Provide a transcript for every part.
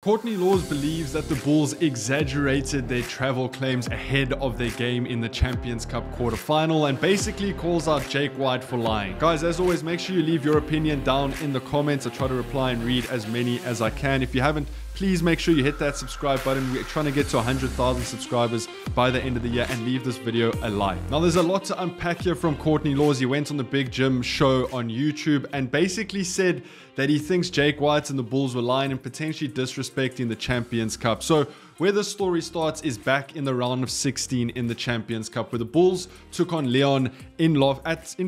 Courtney Laws believes that the Bulls exaggerated their travel claims ahead of their game in the Champions Cup quarterfinal and basically calls out Jake White for lying. Guys, as always, make sure you leave your opinion down in the comments. I try to reply and read as many as I can. If you haven't, please make sure you hit that subscribe button. We're trying to get to 100,000 subscribers by the end of the year, and leave this video a like. Now, there's a lot to unpack here from Courtney Laws. He went on the Big Jim show on YouTube and basically said that he thinks Jake White and the Bulls were lying and potentially disrespecting the Champions Cup. So where the story starts is back in the round of 16 in the Champions Cup, where the Bulls took on Leon in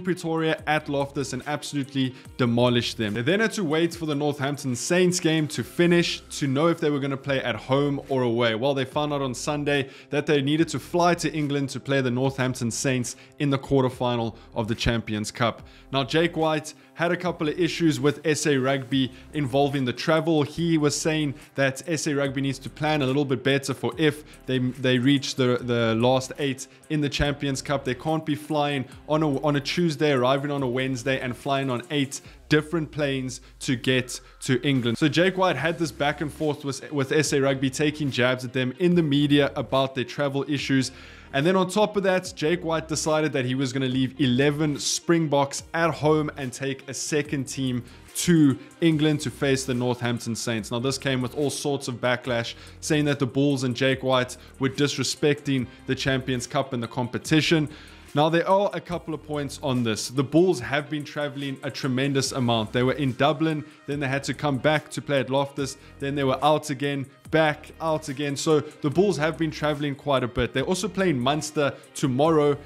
Pretoria at Loftus and absolutely demolished them. They then had to wait for the Northampton Saints game to finish to know if they were going to play at home or away. Well, they found out on Sunday that they needed to fly to England to play the Northampton Saints in the quarterfinal of the Champions Cup. Now, Jake White had a couple of issues with SA Rugby involving the travel. He was saying that SA Rugby needs to plan a little bit better for if they reach the last 8 in the Champions Cup. They can't be flying on a Tuesday, arriving on a Wednesday, and flying on 8 different planes to get to England. So Jake White had this back and forth with SA Rugby, taking jabs at them in the media about their travel issues. And then on top of that, Jake White decided that he was going to leave 11 Springboks at home and take a second team to England to face the Northampton Saints. Now, this came with all sorts of backlash, saying that the Bulls and Jake White were disrespecting the Champions Cup and the competition. Now, there are a couple of points on this. The Bulls have been traveling a tremendous amount. They were in Dublin, then they had to come back to play at Loftus, then they were out again, back out again. So the Bulls have been traveling quite a bit. They're also playing Munster tomorrow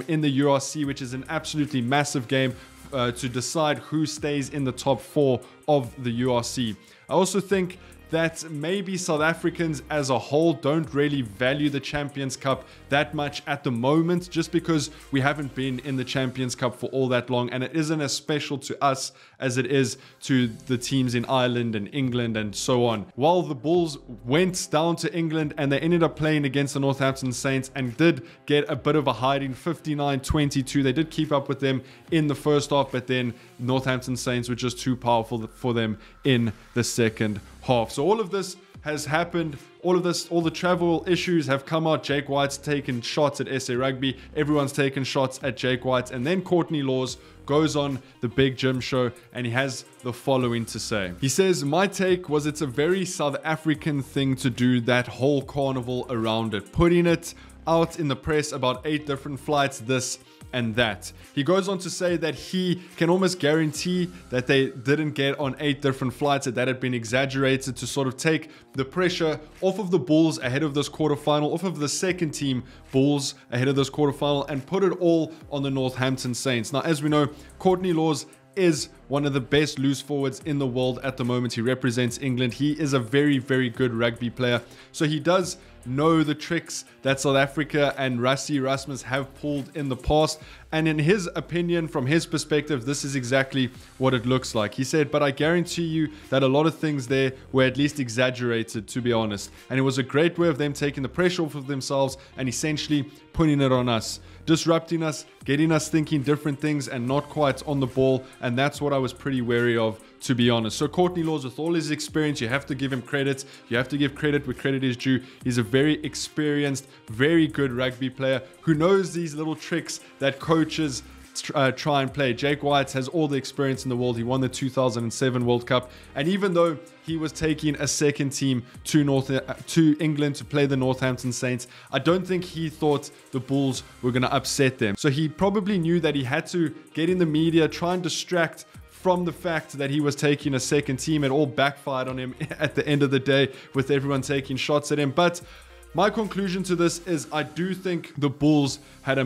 in the URC, which is an absolutely massive game to decide who stays in the top 4 of the URC. I also think that maybe South Africans as a whole don't really value the Champions Cup that much at the moment, just because we haven't been in the Champions Cup for all that long, and it isn't as special to us as it is to the teams in Ireland and England and so on. While the Bulls went down to England and they ended up playing against the Northampton Saints and did get a bit of a hiding, 59-22. They did keep up with them in the first half, but then Northampton Saints were just too powerful for them in the second half. So all of this has happened. All the travel issues have come out. Jake White's taken shots at SA Rugby. Everyone's taken shots at Jake White. And then Courtney Laws goes on the Big Jim show and he has the following to say. He says, "My take was it's a very South African thing to do, that whole carnival around it, putting it out in the press about 8 different flights, this and that." He goes on to say that he can almost guarantee that they didn't get on 8 different flights, that had been exaggerated to sort of take the pressure off of the Bulls ahead of this quarterfinal, off of the second team Bulls ahead of this quarterfinal, and put it all on the Northampton Saints. Now, as we know, Courtney Laws is one of the best loose forwards in the world at the moment. He represents England. He is a very, very good rugby player. So he does know the tricks that South Africa and Rassie Erasmus have pulled in the past. And in his opinion, from his perspective, this is exactly what it looks like. He said, "But I guarantee you that a lot of things there were at least exaggerated, to be honest. And it was a great way of them taking the pressure off of themselves and essentially putting it on us, disrupting us, getting us thinking different things and not quite on the ball. And that's what I was pretty wary of, to be honest." So Courtney Laws, with all his experience, you have to give him credit. You have to give credit where credit is due. He's a very experienced, very good rugby player who knows these little tricks that coaches try and play. Jake White has all the experience in the world. He won the 2007 World Cup. And even though he was taking a second team to England to play the Northampton Saints, I don't think he thought the Bulls were going to upset them. So he probably knew that he had to get in the media, try and distract from the fact that he was taking a second team. It all backfired on him at the end of the day, with everyone taking shots at him. But my conclusion to this is I do think the Bulls had a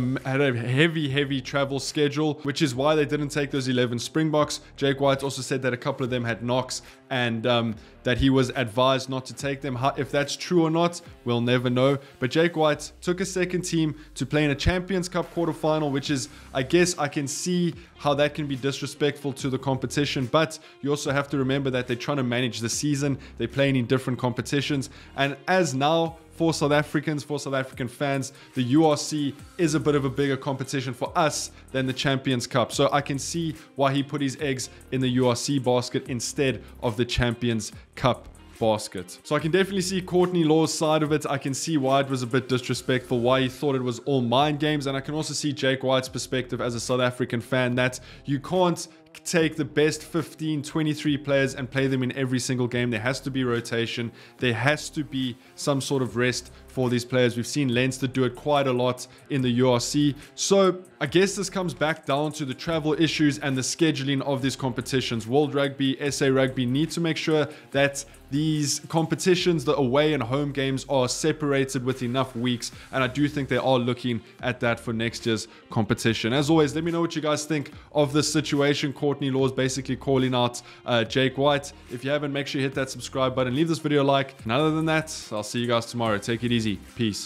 heavy travel schedule, which is why they didn't take those 11 Springboks. Jake White also said that a couple of them had knocks and that he was advised not to take them. If that's true or not, we'll never know. But Jake White took a second team to play in a Champions Cup quarterfinal, which is, I guess I can see how that can be disrespectful to the competition. But you also have to remember that they're trying to manage the season. They're playing in different competitions. And as now, for South Africans, for South African fans, the URC is a bit of a bigger competition for us than the Champions Cup. So I can see why he put his eggs in the URC basket instead of the Champions Cup basket. So I can definitely see Courtney Law's side of it. I can see why it was a bit disrespectful, why he thought it was all mind games. And I can also see Jake White's perspective as a South African fan that you can't take the best 15, 23 players and play them in every single game. There has to be rotation. There has to be some sort of rest for these players. We've seen Leinster do it quite a lot in the URC. So I guess this comes back down to the travel issues and the scheduling of these competitions. World Rugby, SA Rugby need to make sure that these competitions, the away and home games, are separated with enough weeks, and I do think they are looking at that for next year's competition. As always, let me know what you guys think of this situation. Courtney Law's basically calling out Jake White. If you haven't, make sure you hit that subscribe button, leave this video a like, and other than that, I'll see you guys tomorrow. Take it easy. Peace.